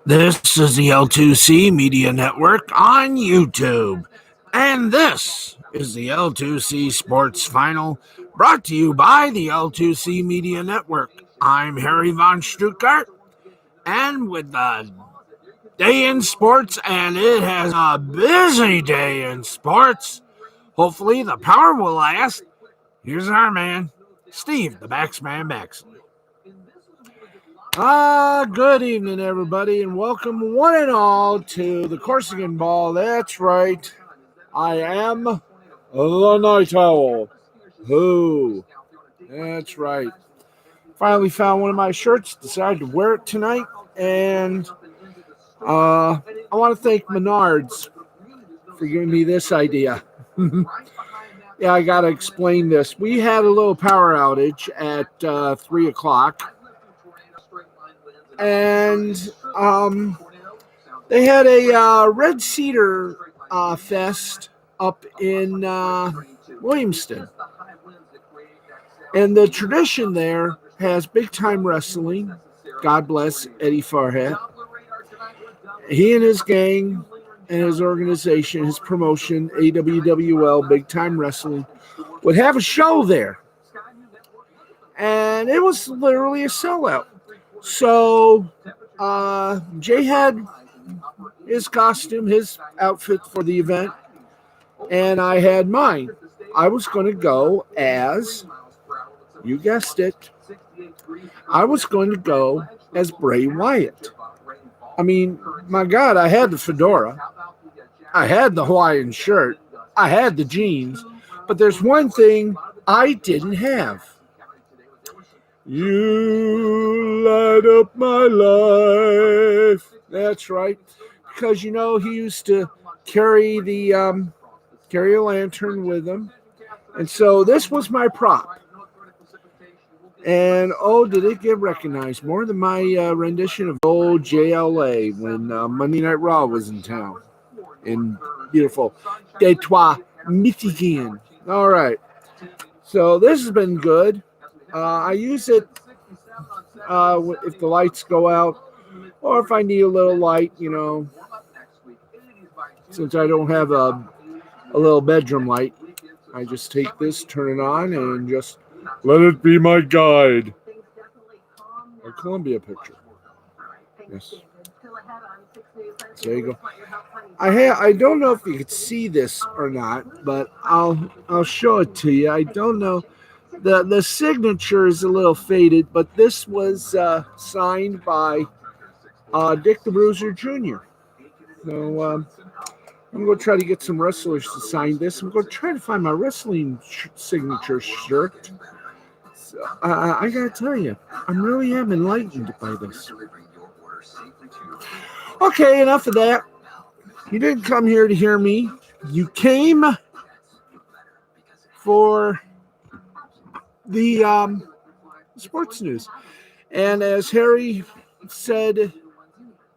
This is the L2C Media Network on YouTube. And this is the L2C Sports Final, brought to you by the L2C Media Network. I'm Harry von Stuttgart, and with the day in sports, and it has a busy day in sports. Hopefully the power will last. Here's our man, Steve, the Baxman Baxley. Good evening, everybody, and welcome one and all to the Corsican Ball. That's right. I am the Night Owl. Who? That's right. Finally found one of my shirts, decided to wear it tonight, and I want to thank Menards for giving me this idea. Yeah, I got to explain this. We had a little power outage at 3 o'clock. And they had a Red Cedar Fest up in Williamston. And the tradition there has big-time wrestling. God bless Eddie Farhat. He and his gang and his organization, his promotion, AWWL, Big Time Wrestling, would have a show there. And it was literally a sellout. So Jay had his costume, his outfit for the event, and I had mine. I was going to go as, you guessed it, I was going to go as Bray Wyatt. I mean, my God, I had the fedora, I had the Hawaiian shirt, I had the jeans, but there's one thing I didn't have. You light up my life. That's right. Because, you know, he used to carry a lantern with him. And so this was my prop. And, oh, did it get recognized more than my rendition of old JLA when Monday Night Raw was in town in beautiful Detroit, Michigan. All right. So this has been good. I use it if the lights go out or if I need a little light, you know, since I don't have a little bedroom light. I just take this, turn it on, and just let it be my guide. A Columbia picture. Yes. There you go. I don't know if you could see this or not, but I'll show it to you. I don't know. The signature is a little faded, but this was signed by Dick the Bruiser Jr. So I'm going to try to get some wrestlers to sign this. I'm going to try to find my wrestling signature shirt. So, I got to tell you, I really am enlightened by this. Okay, enough of that. You didn't come here to hear me. You came for the sports news. And as Harry said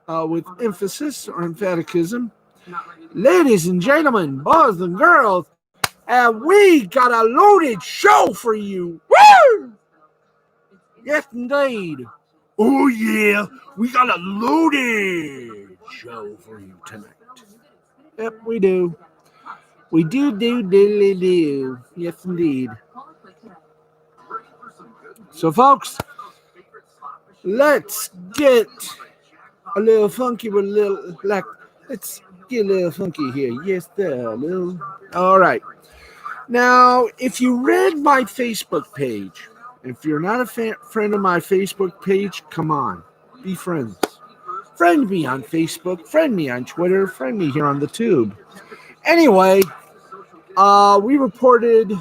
with emphasis or emphaticism, ladies and gentlemen, boys and girls, we got a loaded show for you. Woo! Yes, indeed. Oh, yeah, we got a loaded show for you tonight. Yep, we do. We do. Yes, indeed. So, folks, let's get a little funky with a little, let's get a little funky here. Yes, there, little. All right. Now, if you read my Facebook page, if you're not a friend of my Facebook page, come on, be friends. Friend me on Facebook, friend me on Twitter, friend me here on the tube. Anyway, we reported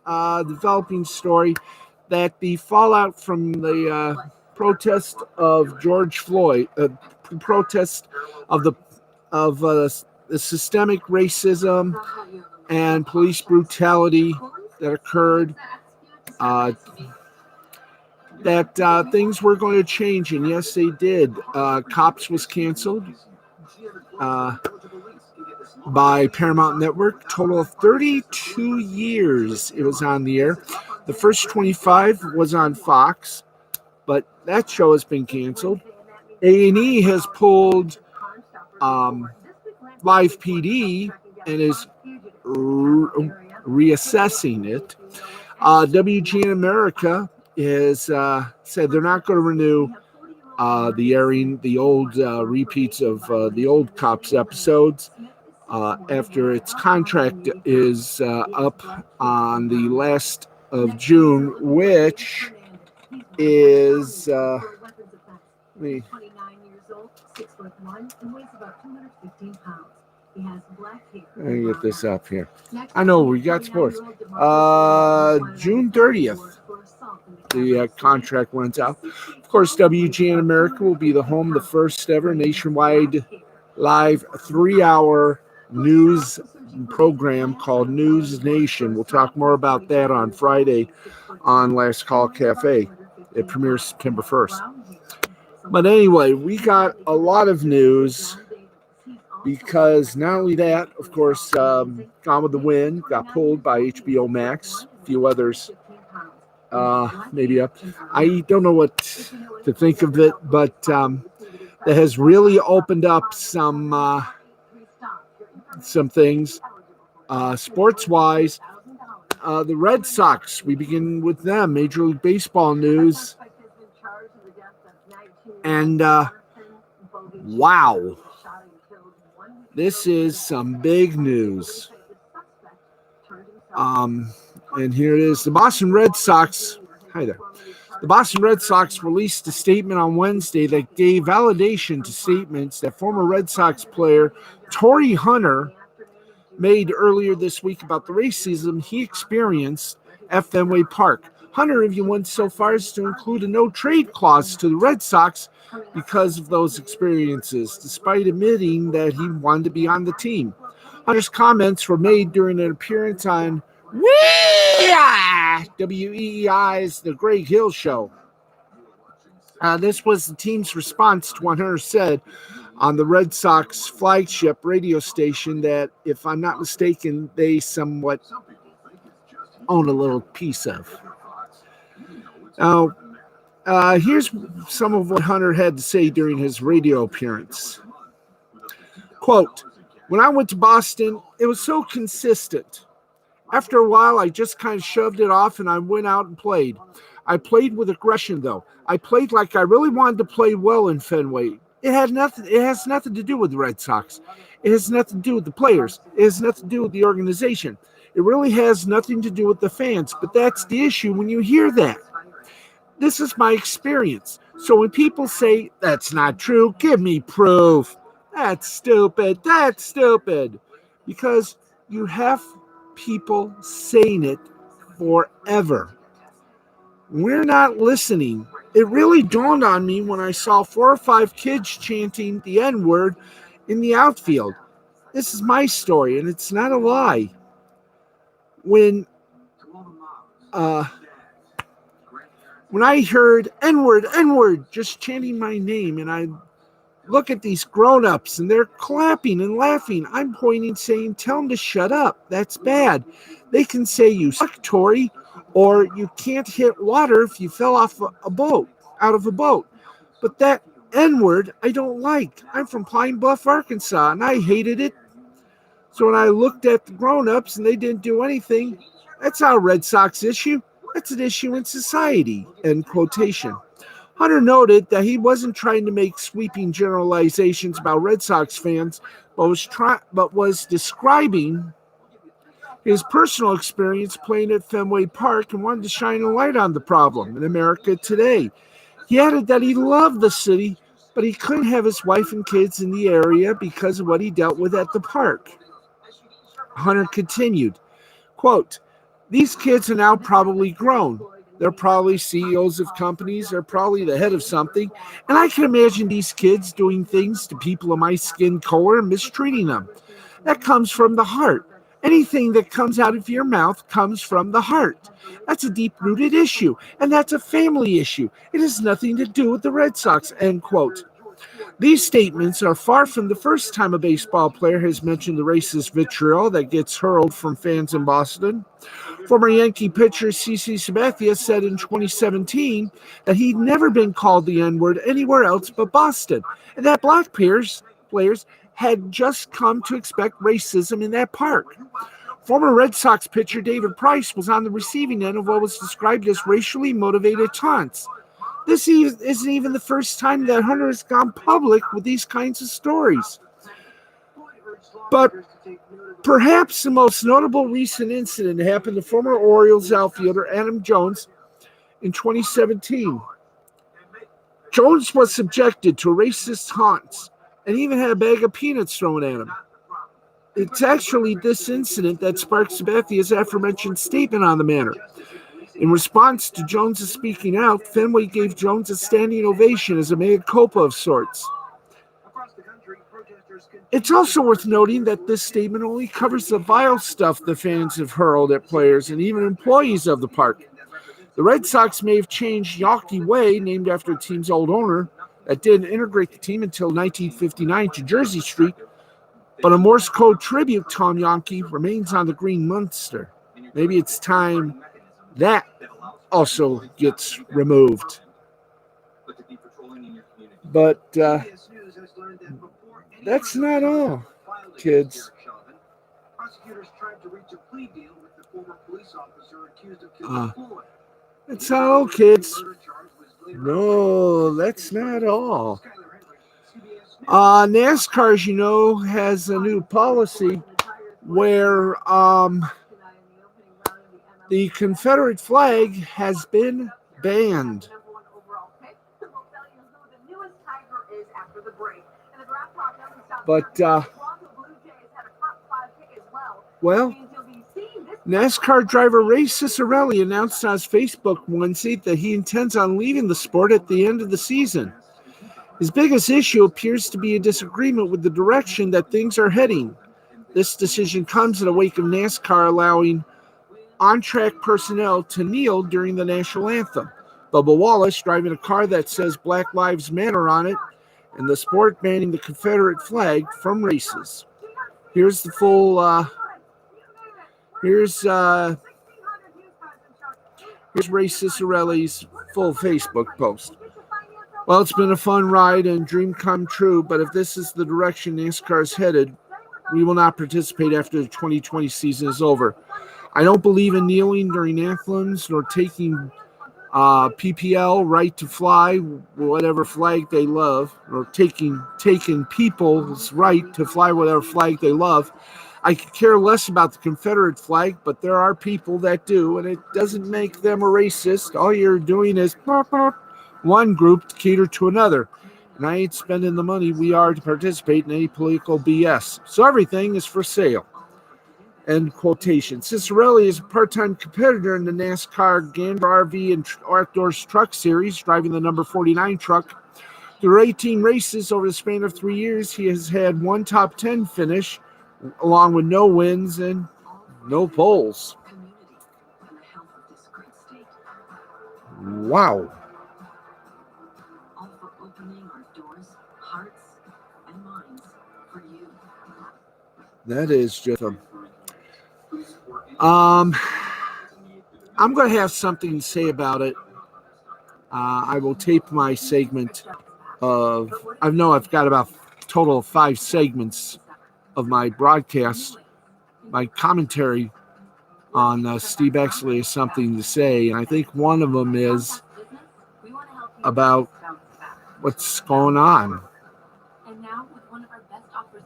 developing story that the fallout from the protest of George Floyd, protest of the systemic racism and police brutality that occurred, that things were going to change, and yes, they did. Cops was canceled. by Paramount Network. Total of 32 years it was on the air. The first 25 was on Fox, but that show has been canceled. A&E has pulled Live PD and is reassessing it. WGN America has said they're not going to renew the airing, the old repeats of the old Cops episodes after its contract is up on the last of June, which is let me get this up here. I know we got sports. June 30th, the contract runs out. Of course, WGN America will be the home of the first ever nationwide live 3-hour news program called News Nation. We'll talk more about that on Friday on Last Call Cafe. It premieres September 1st. But anyway, we got a lot of news because not only that, of course, Gone with the Wind got pulled by HBO Max. A few others maybe up. I don't know what to think of it, but that has really opened up some things sports-wise. The Red Sox, we begin with them. Major League Baseball news. And wow, this is some big news. And here it is. The Boston Red Sox. Hi there. The Boston Red Sox released a statement on Wednesday that gave validation to statements that former Red Sox player Torrey Hunter made earlier this week about the racism he experienced at Fenway Park. Hunter even went so far as to include a no-trade clause to the Red Sox because of those experiences, despite admitting that he wanted to be on the team. Hunter's comments were made during an appearance on WEEI's The Greg Hill Show. This was the team's response to what Hunter said on the Red Sox flagship radio station that, if I'm not mistaken, they somewhat own a little piece of. Now, here's some of what Hunter had to say during his radio appearance. Quote, "When I went to Boston, it was so consistent. After a while, I just kind of shoved it off and I went out and played. I played with aggression, though. I played like I really wanted to play well in Fenway. It has nothing to do with the Red Sox. It has nothing to do with the players. It has nothing to do with the organization. It really has nothing to do with the fans. But that's the issue when you hear that. This is my experience. So when people say, that's not true, give me proof. That's stupid. That's stupid. Because you have people saying it forever. We're not listening. It really dawned on me when I saw 4 or 5 kids chanting the N-word in the outfield. This is my story, and it's not a lie. When I heard N-word, N-word, just chanting my name, and I look at these grown-ups, and they're clapping and laughing. I'm pointing, saying, tell them to shut up. That's bad. They can say you suck, Tory, or you can't hit water if you fell off out of a boat. But that N-word I don't like. I'm from Pine Bluff, Arkansas, and I hated it. So when I looked at the grown-ups and they didn't do anything, that's not a Red Sox issue. That's an issue in society, end quotation. Hunter noted that he wasn't trying to make sweeping generalizations about Red Sox fans, but was describing his personal experience playing at Fenway Park and wanted to shine a light on the problem in America today. He added that he loved the city, but he couldn't have his wife and kids in the area because of what he dealt with at the park. Hunter continued, quote, these kids are now probably grown. They're probably CEOs of companies. They're probably the head of something. And I can imagine these kids doing things to people of my skin color and mistreating them. That comes from the heart. Anything that comes out of your mouth comes from the heart. That's a deep-rooted issue, and that's a family issue. It has nothing to do with the Red Sox, end quote. These statements are far from the first time a baseball player has mentioned the racist vitriol that gets hurled from fans in Boston. Former Yankee pitcher CC Sabathia said in 2017 that he'd never been called the N-word anywhere else but Boston, and that black players had just come to expect racism in that park. Former Red Sox pitcher David Price was on the receiving end of what was described as racially motivated taunts. This isn't even the first time that Hunter has gone public with these kinds of stories. But perhaps the most notable recent incident happened to former Orioles outfielder Adam Jones in 2017. Jones was subjected to racist taunts and even had a bag of peanuts thrown at him. It's actually this incident that sparked Sabathia's aforementioned statement on the matter. In response to Jones' speaking out, Fenway gave Jones a standing ovation as a mea culpa of sorts. It's also worth noting that this statement only covers the vile stuff the fans have hurled at players and even employees of the park. The Red Sox may have changed Yawkey Way, named after the team's old owner, that didn't integrate the team until 1959 to Jersey Street, but a Morse code tribute to Tom Yawkey remains on the Green Monster. Maybe it's time that also gets removed. But that's not all, kids. That's not all, kids. No, that's not all. NASCAR, as you know, has a new policy where the Confederate flag has been banned. But, well, NASCAR driver Ray Cicerelli announced on his Facebook Wednesday that he intends on leaving the sport at the end of the season. His biggest issue appears to be a disagreement with the direction that things are heading. This decision comes in the wake of NASCAR allowing on-track personnel to kneel during the national anthem. Bubba Wallace driving a car that says Black Lives Matter on it, and the sport banning the Confederate flag from races. Here's the full, here's Ray Cicerelli's full Facebook post. Well, it's been a fun ride and dream come true, but if this is the direction NASCAR is headed, we will not participate after the 2020 season is over. I don't believe in kneeling during anthems nor taking PPL right to fly whatever flag they love, or taking people's right to fly whatever flag they love. I could care less about the Confederate flag, but there are people that do, and it doesn't make them a racist. All you're doing is one group to cater to another. And I ain't spending the money we are to participate in any political BS. So everything is for sale. End quotation. Cicerelli is a part-time competitor in the NASCAR Gander RV and Outdoors Truck Series, driving the number 49 truck. Through 18 races over the span of 3 years, he has had one top 10 finish, along with no wins and no poles. Wow. That is just a... I'm going to have something to say about it. I will tape my segment of... I've got about a total of 5 segments of my broadcast. My commentary on Steve Exley is something to say, and I think one of them is about what's going on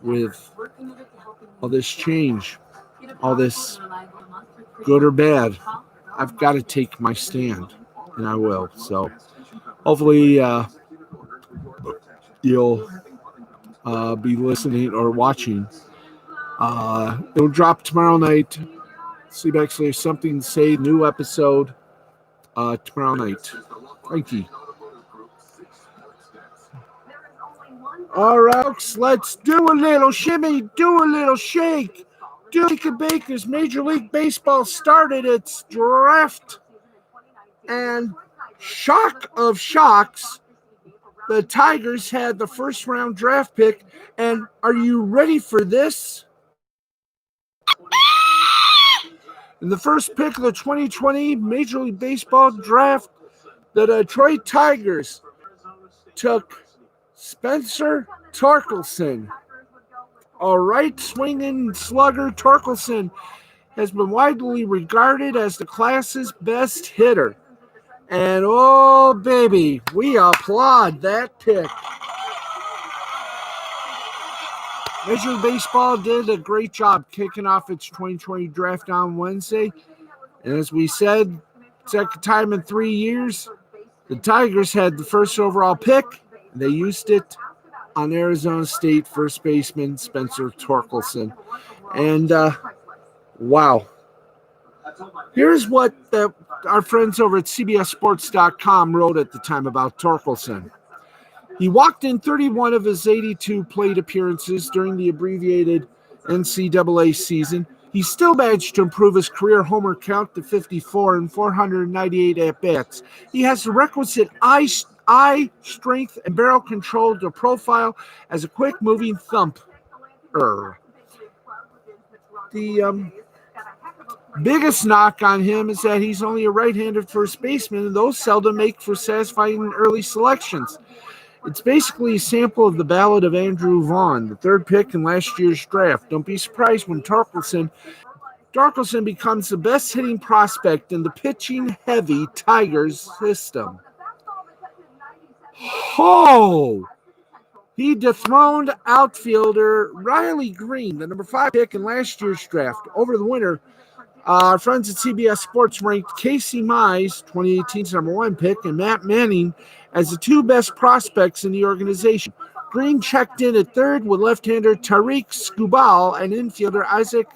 with all this change, all this good or bad. I've got to take my stand, and I will. So hopefully you'll be listening or watching. It'll drop tomorrow night. See, actually, something to say. New episode tomorrow night. Thank you. All right, let's do a little shimmy, do a little shake. Duke and Baker's Major League Baseball started its draft. And shock of shocks, the Tigers had the first round draft pick. And are you ready for this? In the first pick of the 2020 Major League Baseball draft, the Detroit Tigers took Spencer Torkelson. A right swinging slugger, Torkelson has been widely regarded as the class's best hitter. And oh, baby, we applaud that pick. Major League Baseball did a great job kicking off its 2020 draft on Wednesday. And as we said, second time in 3 years, the Tigers had the first overall pick. And they used it on Arizona State first baseman Spencer Torkelson. And wow. Here's what our friends over at CBSSports.com wrote at the time about Torkelson. He walked in 31 of his 82 plate appearances during the abbreviated NCAA season. He still managed to improve his career homer count to 54 and 498 at-bats. He has the requisite eye strength and barrel control to profile as a quick-moving thumper. The biggest knock on him is that he's only a right-handed first baseman, and those seldom make for satisfying early selections. It's basically a sample of the ballad of Andrew Vaughn, the third pick in last year's draft. Don't be surprised when Torkelson becomes the best hitting prospect in the pitching-heavy Tigers system. Oh! He dethroned outfielder Riley Green, the number 5 pick in last year's draft. Over the winter, our friends at CBS Sports ranked Casey Mize, 2018's number 1 pick, and Matt Manning as the 2 best prospects in the organization. Green checked in at third with left-hander Tariq Skubal and infielder Isaac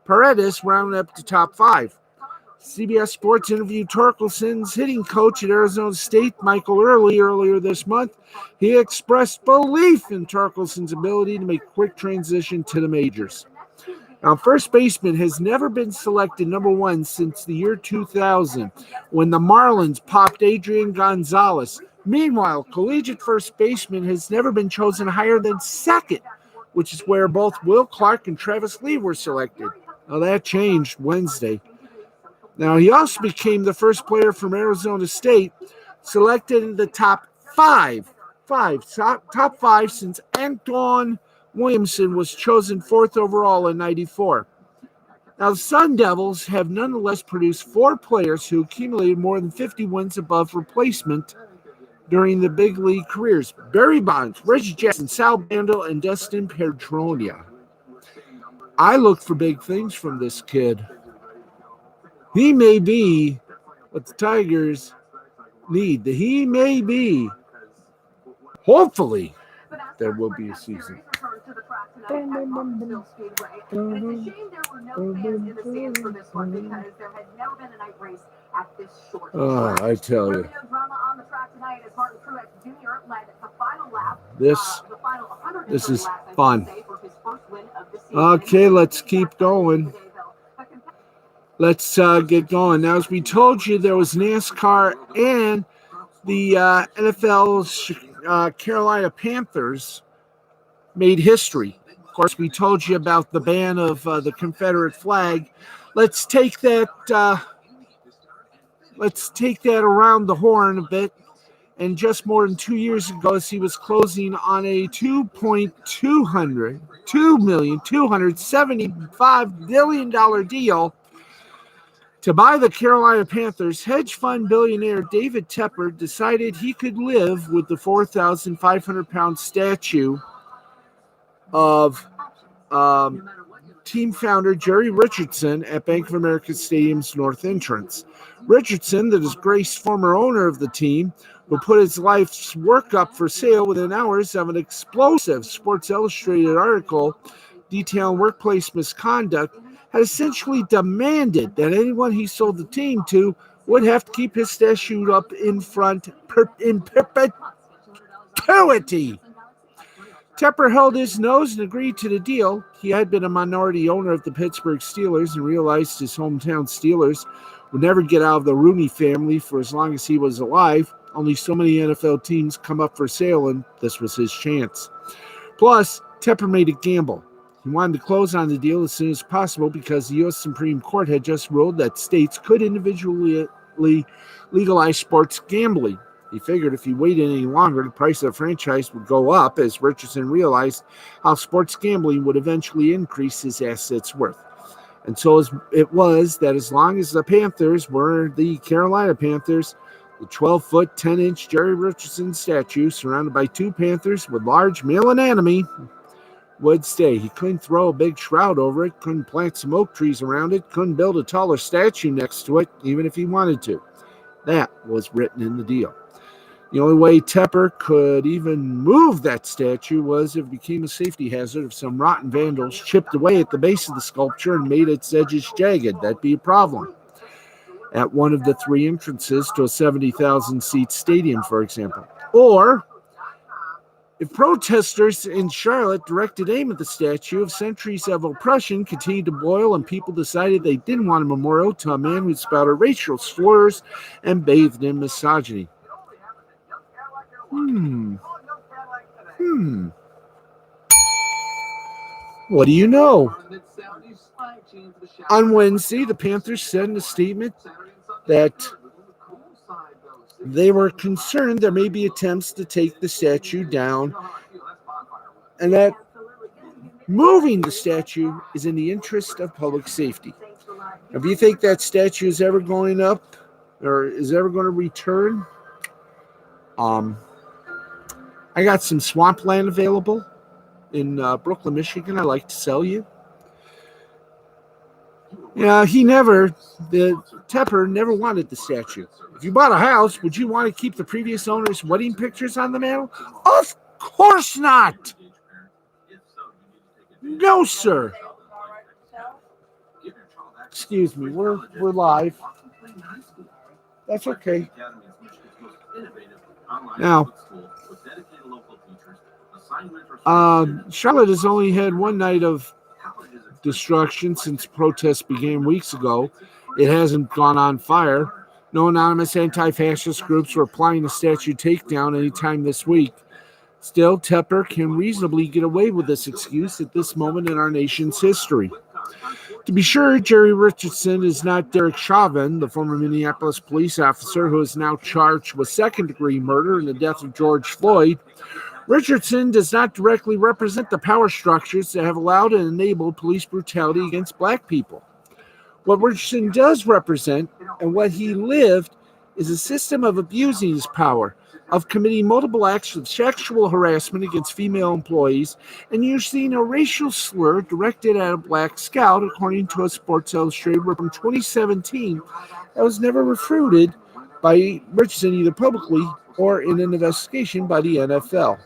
Paredes rounding up the top 5. CBS Sports interviewed Torkelson's hitting coach at Arizona State, Michael Early, earlier this month. He expressed belief in Torkelson's ability to make a quick transition to the majors. Now, first baseman has never been selected number 1 since the year 2000, when the Marlins popped Adrian Gonzalez. Meanwhile, collegiate first baseman has never been chosen higher than 2nd, which is where both Will Clark and Travis Lee were selected. Now, that changed Wednesday. Now, he also became the first player from Arizona State selected in the top 5 since Antoine Williamson was chosen 4th overall in 94. Now, the Sun Devils have nonetheless produced 4 players who accumulated more than 50 wins above replacement during the big league careers: Barry Bonds, Reggie Jackson, Sal Bando, and Dustin Pedroia. I look for big things from this kid. He may be what the Tigers need. He may be. Hopefully, there will be a season. Oh, I tell you. This is fun. Okay, let's keep going. Let's get going. Now, as we told you, there was NASCAR and the NFL's Carolina Panthers made history. Of course, we told you about the ban of the Confederate flag. Let's take that around the horn a bit. And just more than 2 years ago, as he was closing on a $2.275 billion deal to buy the Carolina Panthers, hedge fund billionaire David Tepper decided he could live with the 4,500-pound statue of team founder Jerry Richardson at Bank of America Stadium's north entrance. Richardson, the disgraced former owner of the team, who put his life's work up for sale within hours of an explosive Sports Illustrated article detailing workplace misconduct, had essentially demanded that anyone he sold the team to would have to keep his statue up in front in perpetuity. Tepper held his nose and agreed to the deal. He had been a minority owner of the Pittsburgh Steelers and realized his hometown Steelers would never get out of the Rooney family for as long as he was alive. Only so many NFL teams come up for sale, and this was his chance. Plus, Tepper made a gamble. He wanted to close on the deal as soon as possible because the U.S. Supreme Court had just ruled that states could individually legalize sports gambling. He figured if he waited any longer, the price of the franchise would go up as Richardson realized how sports gambling would eventually increase his assets' worth. And so it was that as long as the Panthers were the Carolina Panthers, the 12-foot, 10-inch Jerry Richardson statue surrounded by two Panthers with large male anatomy would stay. He couldn't throw a big shroud over it, couldn't plant some oak trees around it, couldn't build a taller statue next to it, even if he wanted to. That was written in the deal. The only way Tepper could even move that statue was if it became a safety hazard if some rotten vandals chipped away at the base of the sculpture and made its edges jagged. That'd be a problem. At one of the three entrances to a 70,000-seat stadium, for example. Or if protesters in Charlotte directed aim at the statue, if centuries of oppression continued to boil and people decided they didn't want a memorial to a man who spouted racial slurs and bathed in misogyny. What do you know? On Wednesday, the Panthers said in a statement that they were concerned there may be attempts to take the statue down and that moving the statue is in the interest of public safety. If you think that statue is ever going up or is ever going to return, I got some swampland available in Brooklyn, Michigan. I'd like to sell you. Yeah, Tepper never wanted the statue. If you bought a house, would you want to keep the previous owner's wedding pictures on the mantle? Of course not. No, sir. Excuse me, we're live. That's okay. Now, Charlotte has only had one night of destruction since protests began weeks ago. It hasn't gone on fire. No anonymous anti-fascist groups were applying a statue takedown anytime this week. Still, Tepper can reasonably get away with this excuse at this moment in our nation's history. To be sure, Jerry Richardson is not Derek Chauvin, the former Minneapolis police officer who is now charged with second-degree murder in the death of George Floyd. Richardson does not directly represent the power structures that have allowed and enabled police brutality against black people. What Richardson does represent and what he lived is a system of abusing his power, of committing multiple acts of sexual harassment against female employees, and using a racial slur directed at a black scout, according to a Sports Illustrated report from 2017 that was never refuted by Richardson either publicly or in an investigation by the NFL.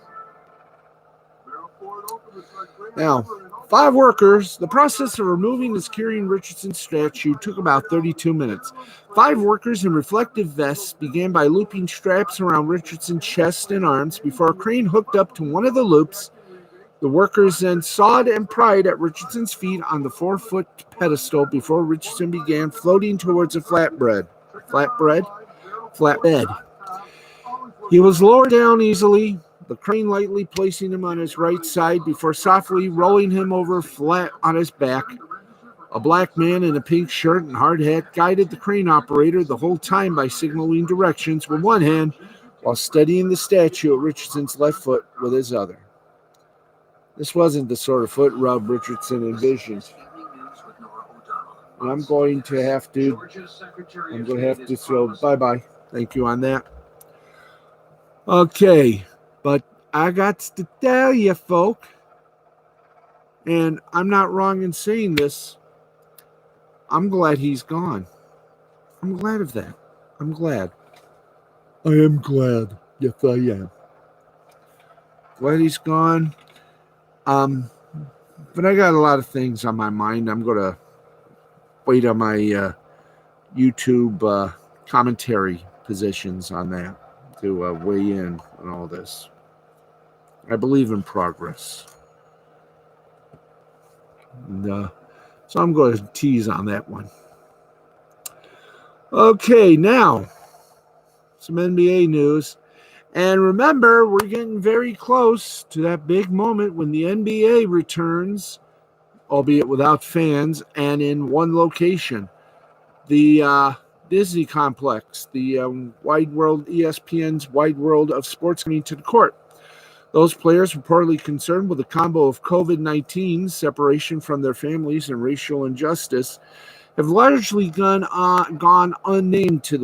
Now, 5 workers. The process of removing and securing Richardson's statue took about 32 minutes. 5 workers in reflective vests began by looping straps around Richardson's chest and arms before a crane hooked up to one of the loops. The workers then sawed and pried at Richardson's feet on the 4-foot pedestal before Richardson began floating towards a flatbed. He was lowered down easily, the crane lightly placing him on his right side before softly rolling him over flat on his back. A black man in a pink shirt and hard hat guided the crane operator the whole time by signaling directions with one hand while steadying the statue at Richardson's left foot with his other. This wasn't the sort of foot rub Richardson envisioned. And I'm going to have to throw bye-bye. Thank you on that. Okay, but I got to tell you, folk, and I'm not wrong in saying this, I'm glad he's gone. I'm glad of that. I'm glad. I am glad. Yes, I am. Glad he's gone. But I got a lot of things on my mind. I'm going to wait on my YouTube commentary positions on that to weigh in on all this. I believe in progress. And, so I'm going to tease on that one. Okay, now some NBA news. And remember, we're getting very close to that big moment when the NBA returns, albeit without fans and in one location. The Disney complex, the Wide World, ESPN's Wide World of Sports coming to the court. Those players reportedly concerned with a combo of COVID-19, separation from their families, and racial injustice have largely gone unnamed to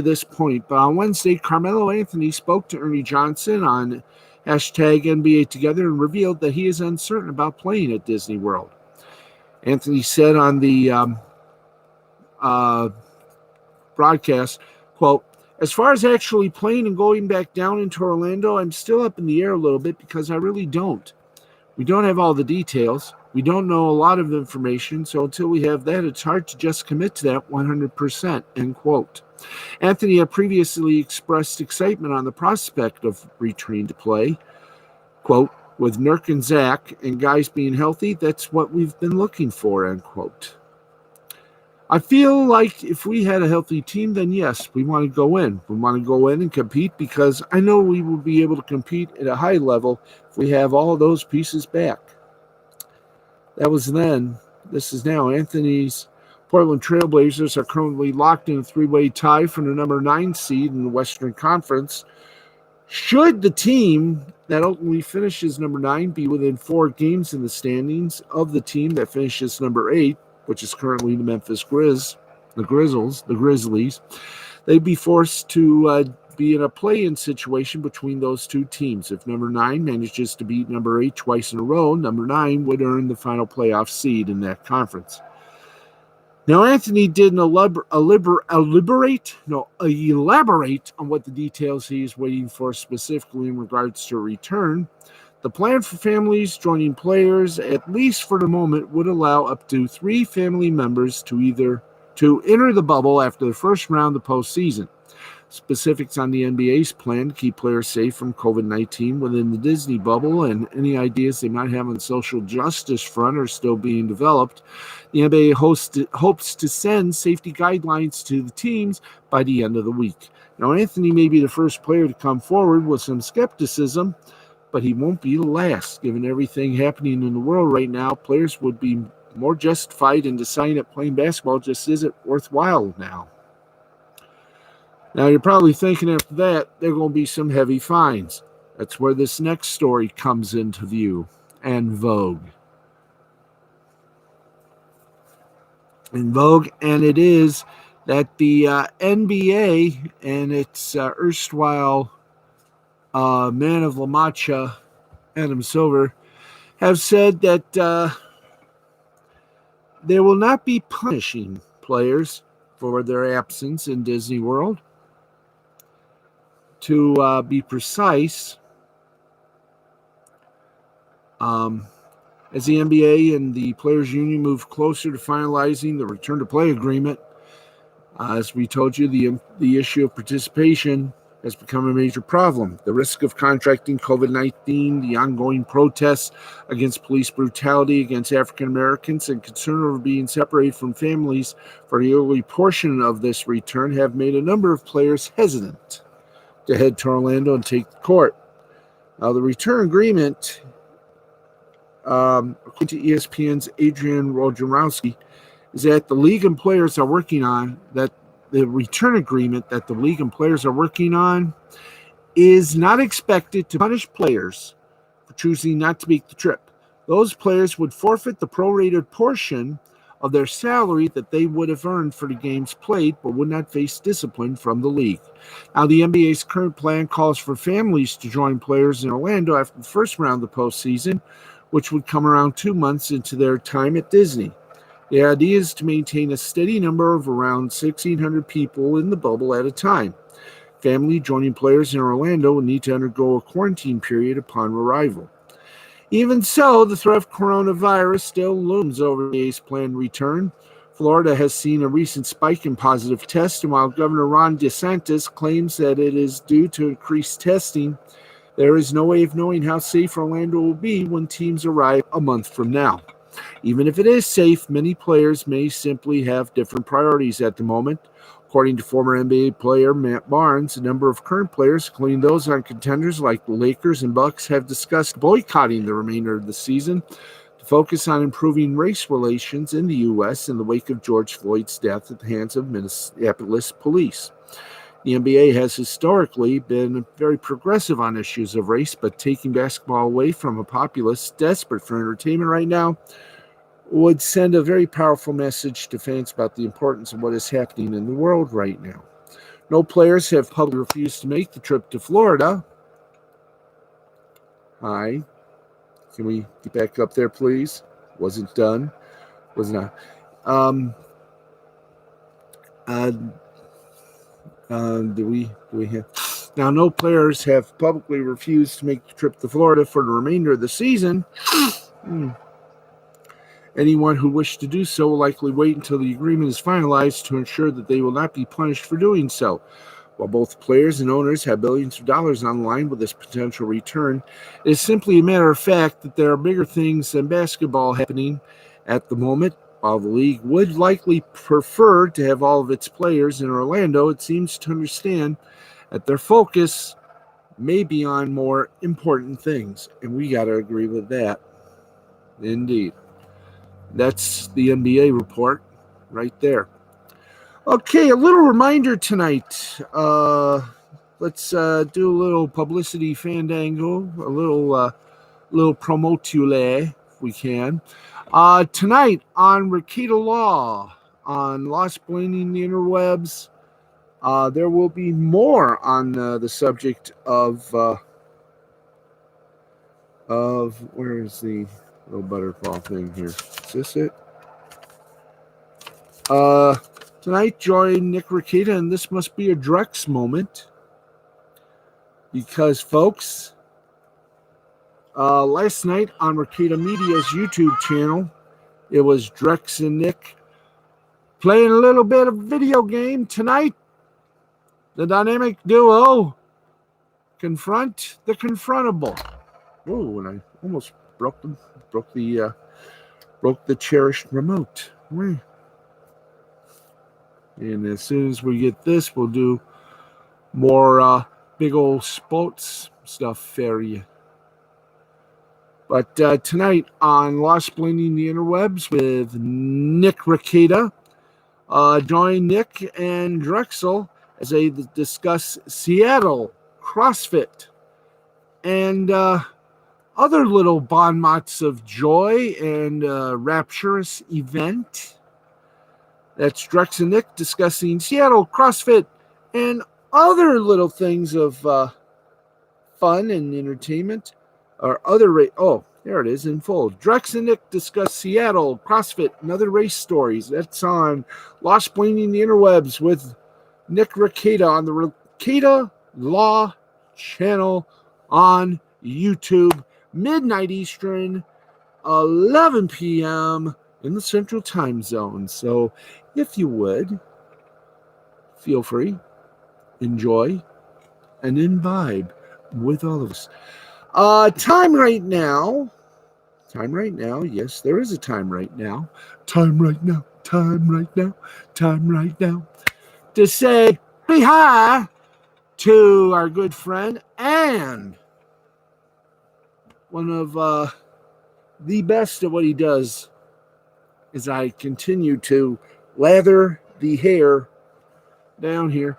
this point. But on Wednesday, Carmelo Anthony spoke to Ernie Johnson on hashtag NBA Together and revealed that he is uncertain about playing at Disney World. Anthony said on the uh, broadcast, quote, "As far as actually playing and going back down into Orlando, I'm still up in the air a little bit because I really don't. We don't have all the details. We don't know a lot of information, so until we have that, it's hard to just commit to that 100%, end quote. Anthony had previously expressed excitement on the prospect of returning to play. Quote, with Nurk and Zach and guys being healthy, that's what we've been looking for, end quote. I feel like if we had a healthy team, then yes, we want to go in. We want to go in and compete because I know we will be able to compete at a high level if we have all those pieces back." That was then. This is now. Anthony's Portland Trailblazers are currently locked in a three-way tie for the number 9 seed in the Western Conference. Should the team that ultimately finishes number 9 be within 4 games in the standings of the team that finishes number 8, which is currently the Memphis Grizzlies, they'd be forced to be in a play-in situation between those two teams. If number 9 manages to beat number 8 twice in a row, number 9 would earn the final playoff seed in that conference. Now, Anthony didn't elaborate on what the details he is waiting for specifically in regards to a return. The plan for families joining players, at least for the moment, would allow up to 3 family members to enter the bubble after the first round of postseason. Specifics on the NBA's plan to keep players safe from COVID-19 within the Disney bubble and any ideas they might have on the social justice front are still being developed. The NBA hopes to send safety guidelines to the teams by the end of the week. Now, Anthony may be the first player to come forward with some skepticism, but he won't be the last. Given everything happening in the world right now, players would be more justified in deciding that playing basketball just isn't worthwhile now. Now, you're probably thinking after that, there are going to be some heavy fines. That's where this next story comes into view and vogue. And it is that the NBA and its erstwhile man of La Mancha, Adam Silver, have said that they will not be punishing players for their absence in Disney World. To be precise, as the NBA and the Players Union move closer to finalizing the return to play agreement, as we told you, the issue of participation has become a major problem. The risk of contracting COVID-19, the ongoing protests against police brutality against African Americans, and concern over being separated from families for the early portion of this return have made a number of players hesitant to head to Orlando and take the court. Now, the return agreement, according to ESPN's Adrian Wojnarowski, is that the league and players are working on, that the return agreement that the league and players are working on is not expected to punish players for choosing not to make the trip. Those players would forfeit the prorated portion of their salary that they would have earned for the games played, but would not face discipline from the league. Now, the NBA's current plan calls for families to join players in Orlando after the first round of the postseason, which would come around 2 months into their time at Disney. The idea is to maintain a steady number of around 1,600 people in the bubble at a time. Family joining players in Orlando would need to undergo a quarantine period upon arrival. Even so, the threat of coronavirus still looms over the NBA's planned return. Florida has seen a recent spike in positive tests, and while Governor Ron DeSantis claims that it is due to increased testing, there is no way of knowing how safe Orlando will be when teams arrive a month from now. Even if it is safe, many players may simply have different priorities at the moment. According to former NBA player Matt Barnes, a number of current players, including those on contenders like the Lakers and Bucks, have discussed boycotting the remainder of the season to focus on improving race relations in the U.S. in the wake of George Floyd's death at the hands of Minneapolis police. The NBA has historically been very progressive on issues of race, but taking basketball away from a populace desperate for entertainment right now would send a very powerful message to fans about the importance of what is happening in the world right now. No players have publicly refused to make the trip to Florida. Hi. Can we get back up there, please? Wasn't done. Was not. Do we have now? No players have publicly refused to make the trip to Florida for the remainder of the season. Anyone who wished to do so will likely wait until the agreement is finalized to ensure that they will not be punished for doing so. While both players and owners have billions of dollars on the line with this potential return, it is simply a matter of fact that there are bigger things than basketball happening at the moment. While the league would likely prefer to have all of its players in Orlando, it seems to understand that their focus may be on more important things, and we got to agree with that. Indeed. That's the NBA report right there. Okay, a little reminder tonight. Let's do a little publicity fandango, a little promotule, if we can. Tonight on Rakita Law, on Lost Blaming the Interwebs, there will be more on the subject of where is the little butterfly thing here? Is this it? Tonight, join Nick Rakita, and this must be a Drex moment. Because, folks, last night on Rakita Media's YouTube channel, it was Drex and Nick playing a little bit of video game. Tonight, the dynamic duo confront the confrontable. Oh, and I almost broke the cherished remote. And as soon as we get this, we'll do more big old sports stuff for you. But tonight on Lost Blending the Interwebs with Nick Rakita, join Nick and Drexel as they discuss Seattle, CrossFit, and other little bon mots of joy and rapturous event. That's Drex and Nick discussing Seattle, CrossFit, and other little things of fun and entertainment. Or other there it is in full. Drex and Nick discuss Seattle, CrossFit, and other race stories. That's on Lost Blaming the Interwebs with Nick Rakita on the Rakita Law channel on YouTube, midnight Eastern, 11 p.m. in the Central Time Zone. So if you would, feel free, enjoy, and imbibe with all of us. Time right now. Yes, there is a time right now. Time right now. To say hi to our good friend and one of the best at what he does as I continue to lather the hair down here.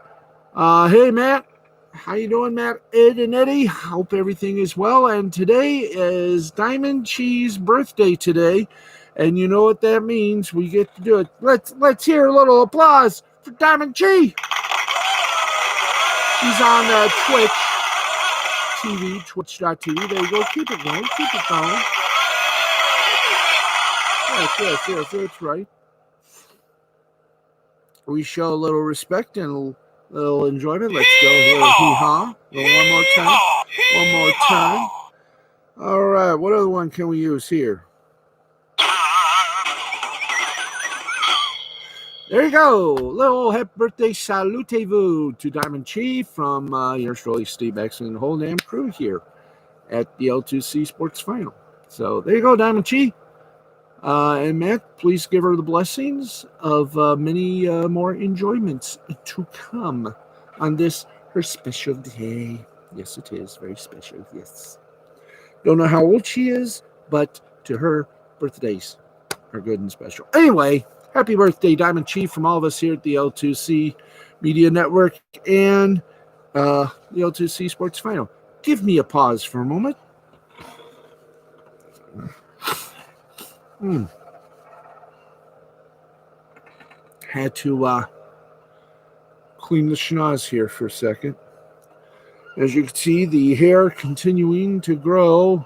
Hey, Matt. How you doing, Matt, Ed, and Eddie? Hope everything is well. And today is Diamond Chee's birthday today. And you know what that means. We get to do it. Let's hear a little applause for Diamond Chee. She's on Twitch TV, twitch.tv. There you go. Keep it going. Yes, that's right. We show a little respect and a little enjoyment. Let's go here. Hee-haw. One more time. All right. What other one can we use here? There you go. Little happy birthday salutez-vous to Diamond Chee from yours truly, Steve Baxter, and the whole damn crew here at the L2C Sports Final. So there you go, Diamond Chee. And Matt, please give her the blessings of many more enjoyments to come on this, her special day. Yes, it is very special. Yes. Don't know how old she is, but to her, birthdays are good and special. Anyway, happy birthday, Diamond Chief, from all of us here at the L2C Media Network and the L2C Sports Final. Give me a pause for a moment. Had to clean the schnoz here for a second. As you can see, the hair continuing to grow.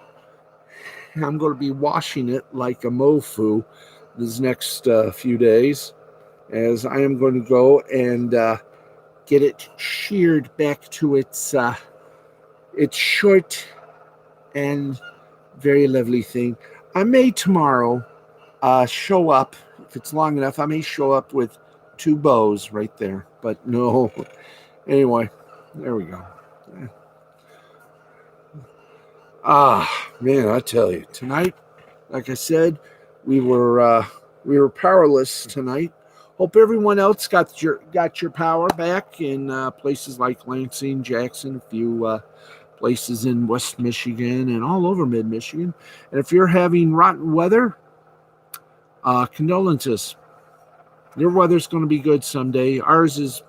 I'm going to be washing it like a mofu these next few days, as I am going to go and get it sheared back to its short and very lovely thing. I may tomorrow show up, if it's long enough, I may show up with 2 bows right there, but no. Anyway, there we go. Man, I tell you, tonight, like I said, we were powerless tonight. Hope everyone else got your power back in places like Lansing, Jackson, a few places in West Michigan and all over Mid Michigan. And if you're having rotten weather, condolences. Your weather's going to be good someday. Ours is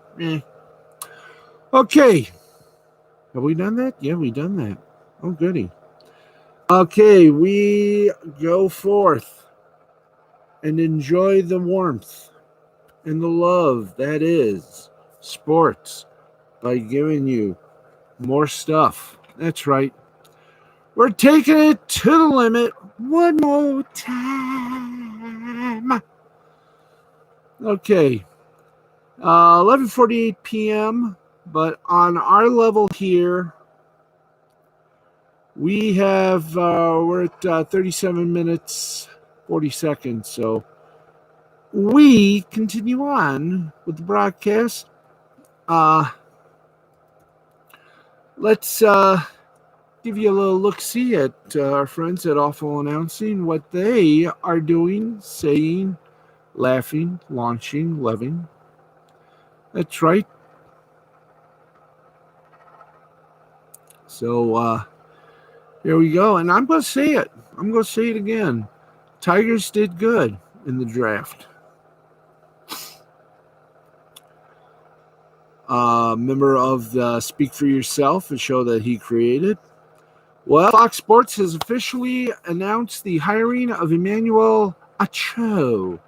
Okay. Have we done that? Yeah, we done that. Oh, goody. Okay, we go forth and enjoy the warmth and the love that is sports by giving you more stuff. That's right. We're taking it to the limit one more time. Okay. 11:48 p.m., but on our level here, we have, we're at 37 minutes, 40 seconds, so we continue on with the broadcast. Let's give you a little look-see at our friends at Awful Announcing, what they are doing, saying, laughing, launching, loving. That's right. So, here we go, and I'm going to say it. I'm going to say it again. Tigers did good in the draft. Member of the Speak for Yourself, a show that he created. Well, Fox Sports has officially announced the hiring of Emmanuel Acho,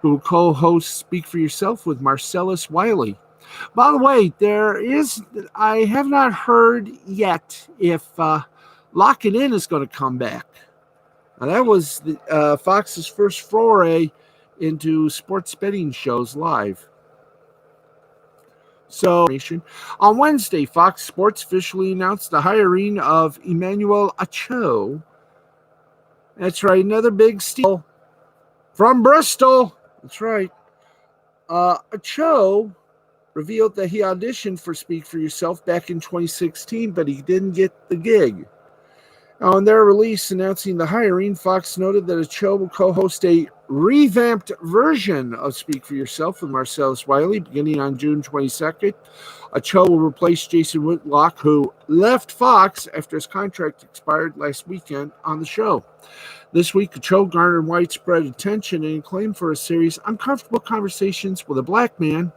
who co-hosts Speak for Yourself with Marcellus Wiley. By the way, I have not heard yet if Lock It In is going to come back. Now, that was Fox's first foray into sports betting shows live. So, on Wednesday, Fox Sports officially announced the hiring of Emmanuel Acho. That's right, another big steal from Bristol. That's right. Acho revealed that he auditioned for Speak for Yourself back in 2016, but he didn't get the gig. On their release announcing the hiring, Fox noted that Acho will co-host a revamped version of Speak for Yourself with Marcellus Wiley beginning on June 22nd. Acho will replace Jason Whitlock, who left Fox after his contract expired last weekend on the show. This week, Acho garnered widespread attention and acclaim for a series, Uncomfortable Conversations with a Black Man,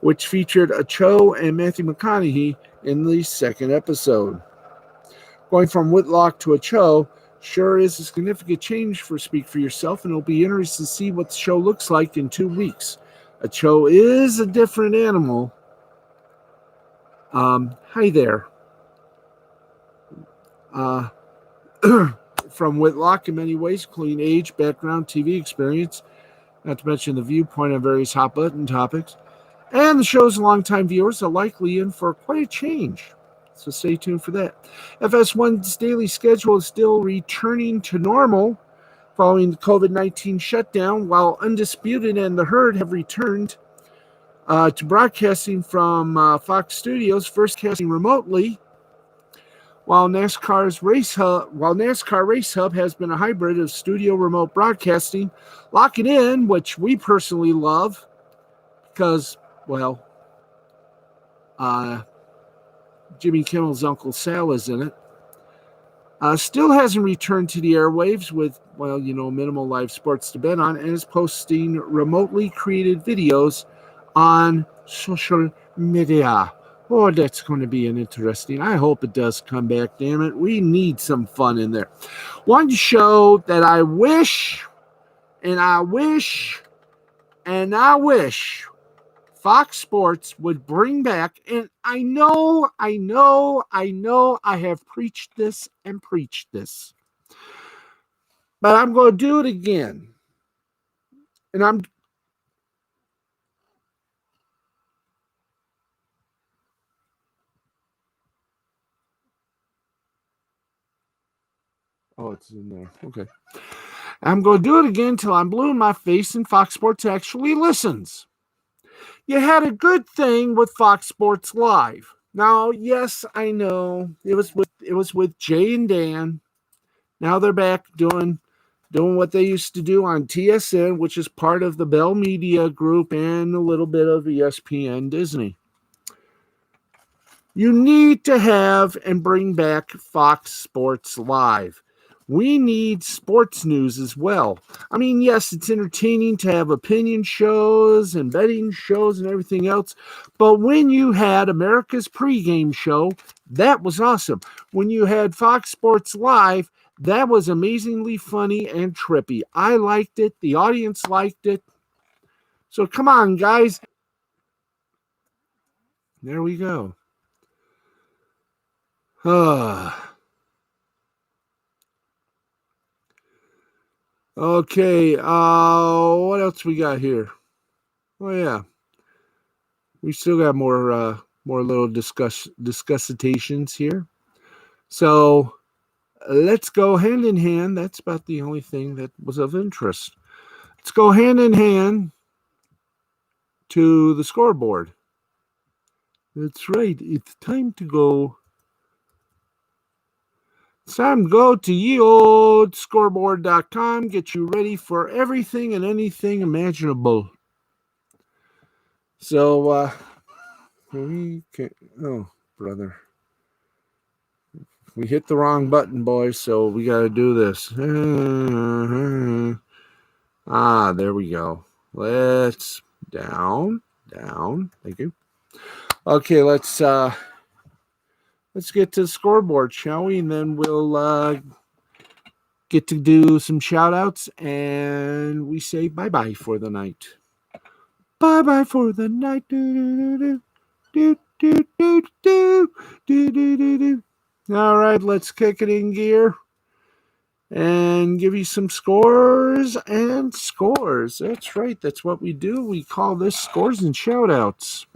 which featured Acho and Matthew McConaughey in the second episode. Going from Whitlock to Acho sure is a significant change for Speak for Yourself, and it'll be interesting to see what the show looks like in 2 weeks. Acho is a different animal. Hi there. From Whitlock, in many ways, clean age, background, TV experience, not to mention the viewpoint on various hot-button topics. And the show's longtime viewers are likely in for quite a change. So stay tuned for that. FS1's daily schedule is still returning to normal following the COVID-19 shutdown, while Undisputed and The Herd have returned to broadcasting from Fox Studios, first casting remotely While NASCAR Race Hub has been a hybrid of studio remote broadcasting, Lock It In, which we personally love because, well, uh, Jimmy Kimmel's Uncle Sal is in it, still hasn't returned to the airwaves with, minimal live sports to bet on, and is posting remotely created videos on social media. Oh, that's going to be an interesting. I hope it does come back, damn it. We need some fun in there. One show that I wish, and I wish, and I wish Fox Sports would bring back, and I know I have preached this and preached this, but I'm going to do it again. And it's in there. Okay. I'm going to do it again until I'm blue in my face and Fox Sports actually listens. You had a good thing with Fox Sports Live. Now, yes, I know it was with Jay and Dan. Now they're back doing what they used to do on TSN, which is part of the Bell Media Group and a little bit of ESPN Disney. You need to have and bring back Fox Sports Live. We need sports news as well. I mean, yes, it's entertaining to have opinion shows and betting shows and everything else, but when you had America's pregame show, that was awesome. When you had Fox Sports Live, that was amazingly funny and trippy. I liked it. The audience liked it. So come on, guys. There we go. Okay, what else we got here? Oh yeah, we still got more little discussitations here. So let's go hand in hand. That's about the only thing that was of interest. Let's go hand in hand to the scoreboard. That's right. It's time to go. It's time to go to yeoldscoreboard.com. Get you ready for everything and anything imaginable. So, we can. Oh, brother. We hit the wrong button, boys, so we got to do this. There we go. Let's down. Thank you. Okay, let's get to the scoreboard, shall we? And then we'll get to do some shout outs, and we say bye-bye for the night. Bye-bye for the night. All right, let's kick it in gear and give you some scores and scores. That's right. That's what we do. We call this scores and shout-outs.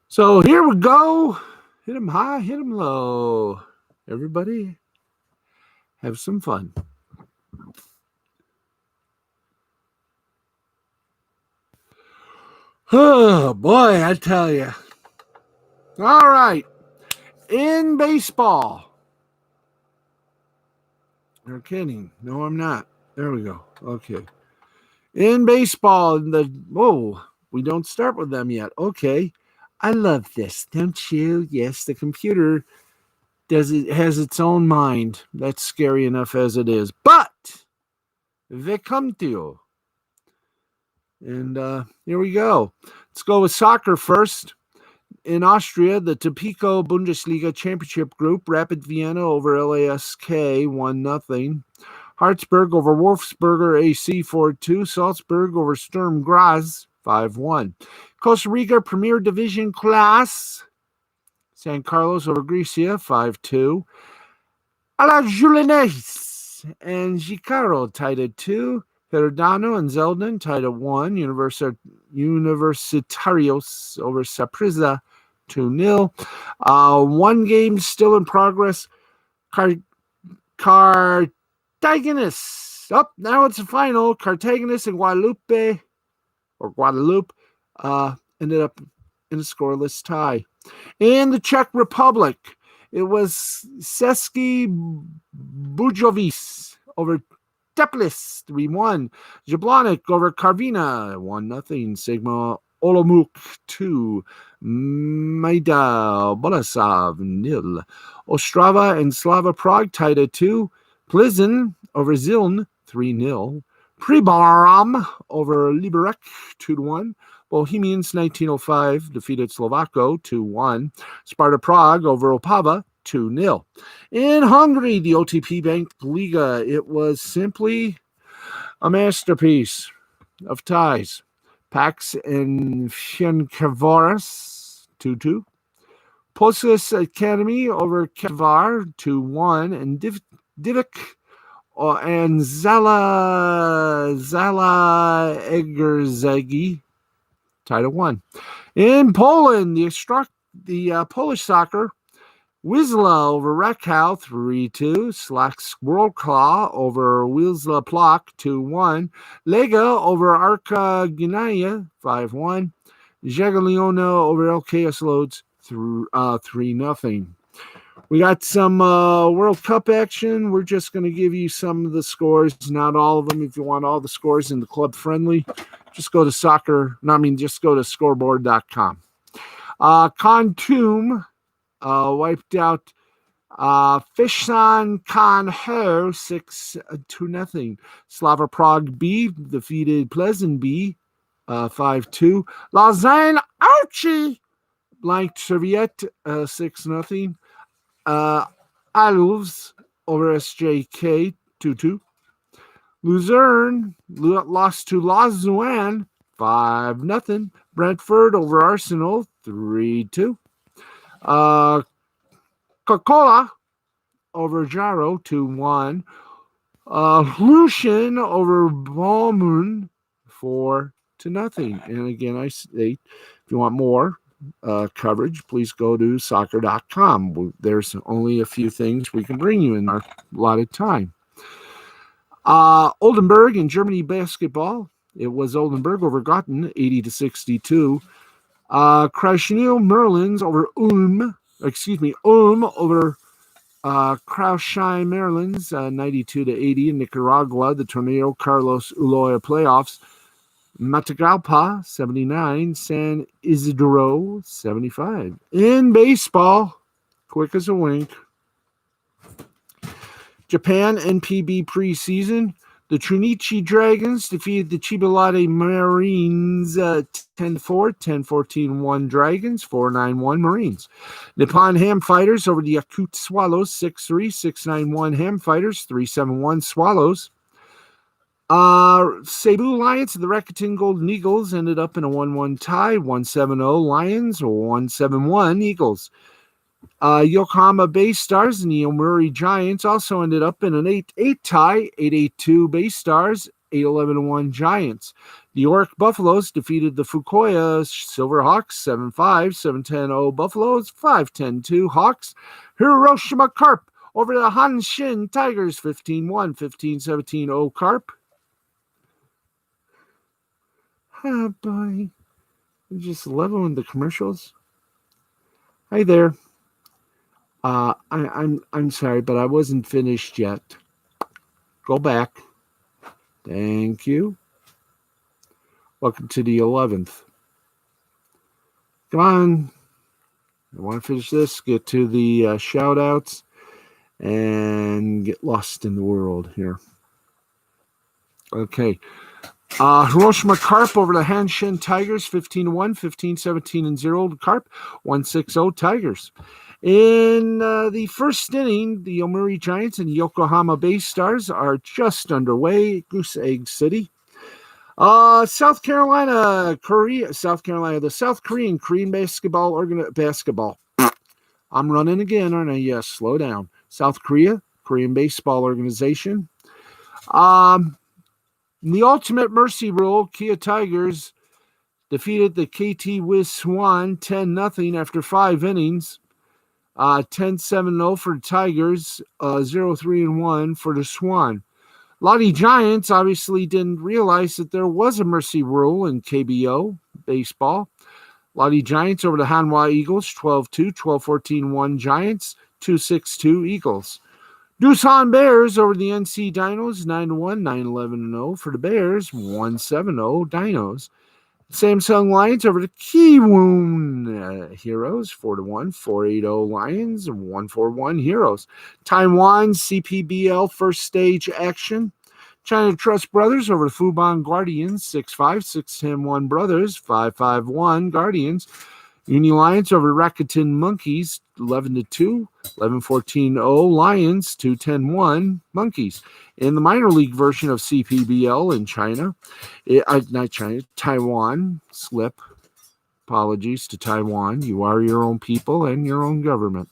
So here we go. Hit them high, hit them low. Everybody have some fun. Oh, boy, I tell you. All right. In baseball. You're kidding. No, I'm not. There we go. Okay. In baseball, we don't start with them yet. Okay. I love this, don't you? Yes, the computer has its own mind. That's scary enough as it is. But they come to you. And here we go. Let's go with soccer first. In Austria, the Tampico Bundesliga Championship Group, Rapid Vienna over LASK 1-0. Hartsburg over Wolfsberger AC 4-2. Salzburg over Sturm Graz 5-1. Costa Rica Premier Division Class, San Carlos over Grecia 5-2. Alajuelense and Jicaro tied at 2. Verdano and Zeldin tied at 1. Universitarios over Saprissa 2-0. One game still in progress. Cartaginés. Now it's a final. Cartaginés and Guadalupe ended up in a scoreless tie. In the Czech Republic, It was Seski Bujovic over Teplis 3-1. Jablonic over Karvina 1-0. Sigma Olomouc 2. Maida Bolasov 0. Ostrava and Slava Prague tied at 2. Plzeň over Ziln 3-0. Pribaram over Liberec 2-1. Bohemians 1905 defeated Slovako 2-1. Sparta Prague over Opava 2-0. In Hungary, the OTP Bank Liga, it was simply a masterpiece of ties. Pax and Ferencváros 2-2. Polis Academy over Kavar 2-1. And Divik and Zala Egerzegi tied at 1. In Poland, the Polish soccer, Wisla over Rakow 3-2. Slaks Wrocław over Wisla Plock 2-1. Lega over Arka Gdynia 5-1. Jagiellonian over LKS Lodz 3-0. We got some World Cup action. We're just going to give you some of the scores, not all of them. If you want all the scores in the club friendly, just go to scoreboard.com. Khartoum wiped out Fishan Khan Ho 6-0. Slava Prague B defeated Plzeň B 5-2. Lausanne Archie blanked Serviette 6-0. Alves over SJK 2-2. Luzerne lost to Lausanne 5-0. Brentford over Arsenal 3-2. Coca-Cola over Jaro 2-1. Lucian over Balmund 4-0. And again, I state, if you want more coverage, please go to soccer.com. There's only a few things we can bring you in our allotted time. Oldenburg in Germany basketball. It was Oldenburg over Gotten 80-62. Krasnil Merlins over Ulm over Krausheim Merlins 92-80. In Nicaragua, the Torneo Carlos Ulloa playoffs. Matagalpa 79, San Isidro 75. In baseball, quick as a wink, Japan NPB preseason, the Trinichi Dragons defeated the Chibalate Marines 10-4, 10-14-1 Dragons, 4-9-1 Marines. Nippon Ham Fighters over the Yakut Swallows 6-3, 6-9-1 Ham Fighters, 3-7-1 Swallows. Cebu Lions and the Rakuten Golden Eagles ended up in a 1-1 tie, 1-7-0 Lions, 1-7-1 Eagles. Yokohama Bay Stars and the Yomiuri Giants also ended up in an 8-8 tie, 8-8-2 Bay Stars, 8-11-1 Giants. The York Buffaloes defeated the Fukuoka Silverhawks 7-5, 7-10-0 Buffaloes, 5-10-2 Hawks. Hiroshima Carp over the Hanshin Tigers 15-1, 15-17-0 Carp. Oh boy, I'm just leveling the commercials. Hi there. I'm sorry, but I wasn't finished yet. Go back. Thank you. Welcome to the 11th. Come on. I want to finish this, get to the shout outs, and get lost in the world here. Okay. Hiroshima Carp over the Hanshin Tigers, 15-1, 15-17-0 Carp, 1-6-0 Tigers. In the first inning, the Yomiuri Giants and Yokohama Bay Stars are just underway. Goose Egg City. The South Korean Korean basketball. I'm running again, aren't I? Yes, slow down. South Korea, Korean baseball organization. In the Ultimate Mercy Rule, Kia Tigers defeated the KT Wiz Swan 10-0 after 5 innings. 10-7-0 for the Tigers, 0-3-1 for the Swan. Lottie Giants obviously didn't realize that there was a mercy rule in KBO baseball. Lottie Giants over the Hanwha Eagles, 12-2, 12-14-1 Giants, 262 Eagles. Doosan Bears over the NC Dinos 9-1, 9-11-0 for the Bears, 170 Dinos. Samsung Lions over the Kiwoom Heroes 4-1, 480 Lions, 141 Heroes. Taiwan CPBL first stage action. China Trust Brothers over the Fubon Guardians 6-5, 6-10-1 Brothers, 5-5-1 Guardians. Uni Lions over Rakuten Monkeys 11-2, 11-14-0 Lions, 2-10-1 Monkeys. In the minor league version of CPBL in China, not China, Taiwan, slip. Apologies to Taiwan. You are your own people and your own government.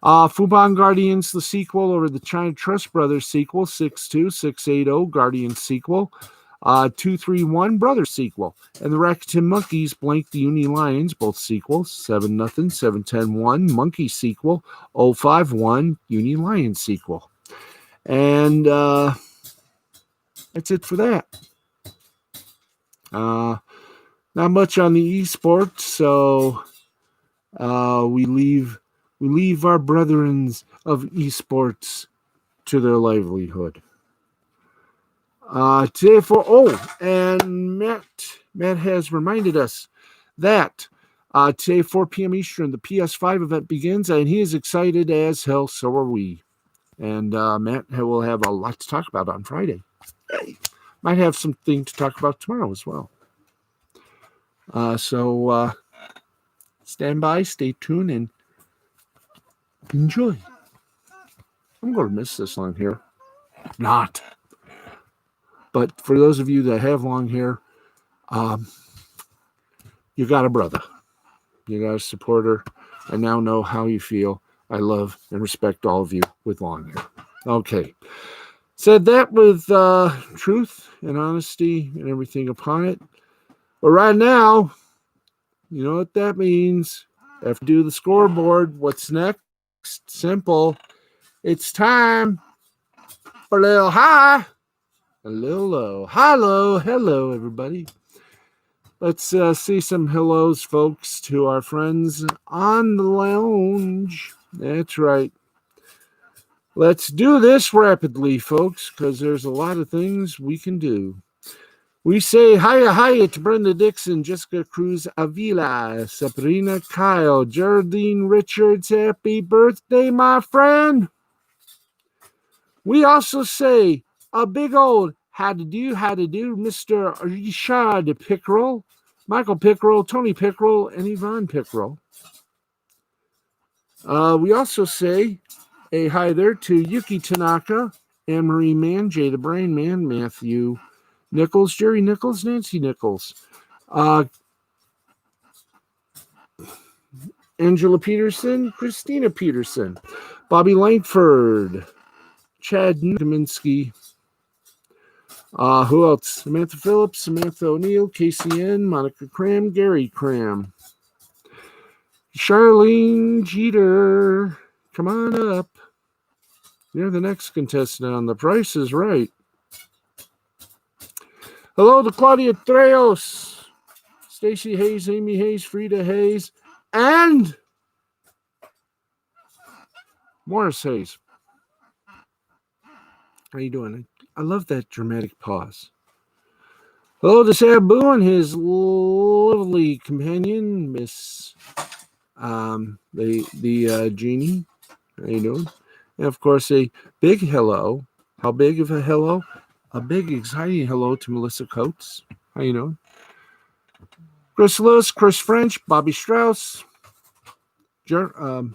Fubon Guardians, the sequel over the China Trust Brothers sequel, 6-2, 6-8-0 Guardians sequel, 2-3-1 Brothers sequel. And the Rakuten Monkeys blanked the Uni Lions, both sequels, 7-0, 7-10-1 Monkey sequel, 0-5-1 Uni Lions sequel. And that's it for that. Not much on the esports, so we leave our brethrens of esports to their livelihood. Today and Matt has reminded us that today 4 p.m. Eastern the PS5 event begins, and he is excited as hell. So are we. And Matt will have a lot to talk about on Friday. Might have something to talk about tomorrow as well. So stand by, stay tuned, and enjoy. I'm going to miss this long hair. Not. But for those of you that have long hair, you got a brother. You got a supporter. I now know how you feel. I love and respect all of you with long hair. Okay. Said that with truth and honesty and everything upon it. But right now, you know what that means. After do the scoreboard, what's next? Simple. It's time for a little high, a little low. Hello, everybody. Let's see some hellos, folks, to our friends on the lounge. That's right. Let's do this rapidly, folks, because there's a lot of things we can do. We say hiya to Brenda Dixon, Jessica Cruz Avila, Sabrina Kyle, Geraldine Richards, happy birthday, my friend. We also say a big old how to do, Mr. Richard Pickerel, Michael Pickerel, Tony Pickerel, and Yvonne Pickerel. We also say a hi there to Yuki Tanaka, Anne-Marie Mann, Jay the Brain Man, Matthew Nichols, Jerry Nichols, Nancy Nichols, Angela Peterson, Christina Peterson, Bobby Langford, Chad Kaminsky, who else? Samantha Phillips, Samantha O'Neill, KCN, Monica Cram, Gary Cram, Charlene Jeter, come on up. You're the next contestant on The Price is Right. Hello to Claudia Treos, Stacy Hayes, Amy Hayes, Frida Hayes, and Morris Hayes. How you doing? I love that dramatic pause. Hello to Sabu and his lovely companion, Miss the Jeannie. How you doing? And of course, a big hello. How big of a hello? A big, exciting hello to Melissa Coates. How you doing? Chris Lewis, Chris French, Bobby Strauss, Jeremy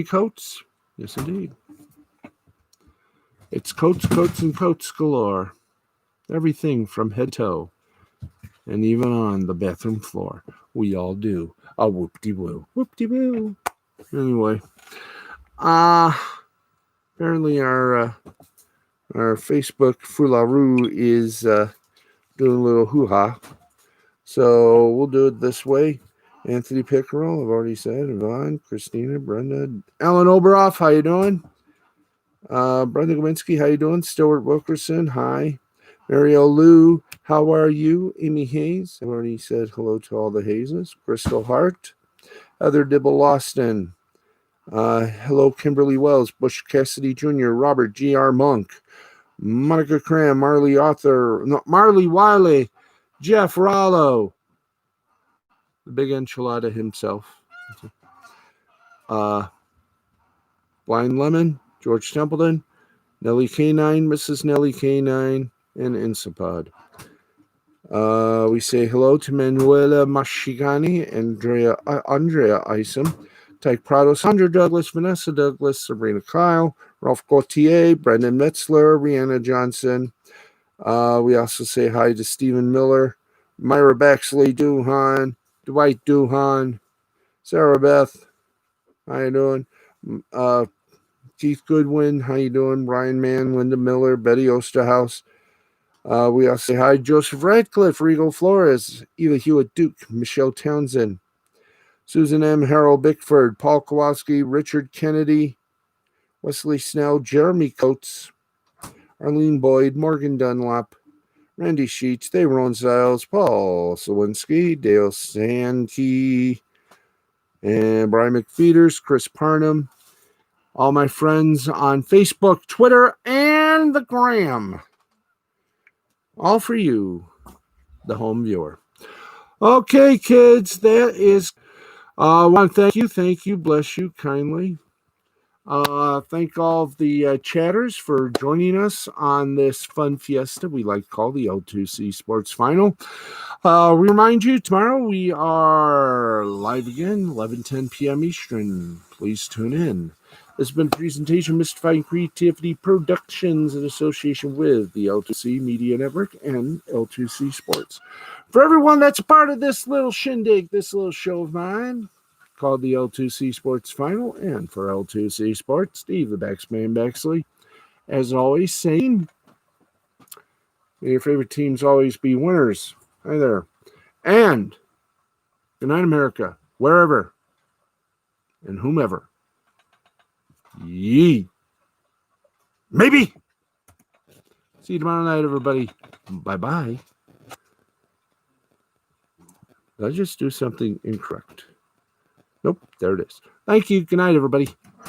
Coates. Yes, indeed. It's Coates, and Coates galore. Everything from head to toe. And even on the bathroom floor. We all do. A whoop-de-woo. Whoop-de-woo. Anyway. Apparently our Facebook Foularoo is doing a little hoo-ha. So we'll do it this way. Anthony Pickerel, I've already said. Yvonne, Christina, Brenda. Alan Oberoff, how you doing? Brenda Gowinski, how you doing? Stuart Wilkerson, hi. Mario Lou, how are you? Amy Hayes, I've already said hello to all the Hazeses. Crystal Hart, Heather Dibble Austin. Hello, Kimberly Wells, Bush Cassidy Jr., Robert G.R. Monk, Monica Cram, Marley Wiley, Jeff Rollo, the big enchilada himself. Blind Lemon, George Templeton, Nellie K9, Mrs. Nellie K9, and Insipod. We say hello to Manuela Mashigani, Andrea Isom, Tyke Prado, Sandra Douglas, Vanessa Douglas, Sabrina Kyle, Ralph Gautier, Brendan Metzler, Rihanna Johnson. We also say hi to Stephen Miller, Myra Baxley Duhan, Dwight Duhan, Sarah Beth. How you doing? Keith Goodwin. How you doing? Brian Mann, Linda Miller, Betty Osterhaus. We also say hi Joseph Radcliffe, Regal Flores, Eva Hewitt Duke, Michelle Townsend, Susan M. Harold Bickford, Paul Kowalski, Richard Kennedy, Wesley Snell, Jeremy Coates, Arlene Boyd, Morgan Dunlop, Randy Sheets, Dave Ronziles, Paul Sawinski, Dale Sankey, and Brian McFeeters, Chris Parnham, all my friends on Facebook, Twitter, and the Gram. All for you, the home viewer. Okay, kids, that is... I want to thank you, bless you kindly. Thank all of the chatters for joining us on this fun fiesta we like to call the L2C Sports Final. We remind you, tomorrow we are live again, 11:10 p.m. Eastern. Please tune in. This has been a presentation of Mystifying Creativity Productions in association with the L2C Media Network and L2C Sports. For everyone that's a part of this little shindig, this little show of mine, called the L2C Sports Final, and for L2C Sports, Steve the Baxman Baxley, as always, saying, may your favorite teams always be winners. Hi there. And good night, America, wherever and whomever. Yee. Maybe. See you tomorrow night, everybody. Bye-bye. Did I just do something incorrect? Nope, there it is. Thank you. Good night, everybody.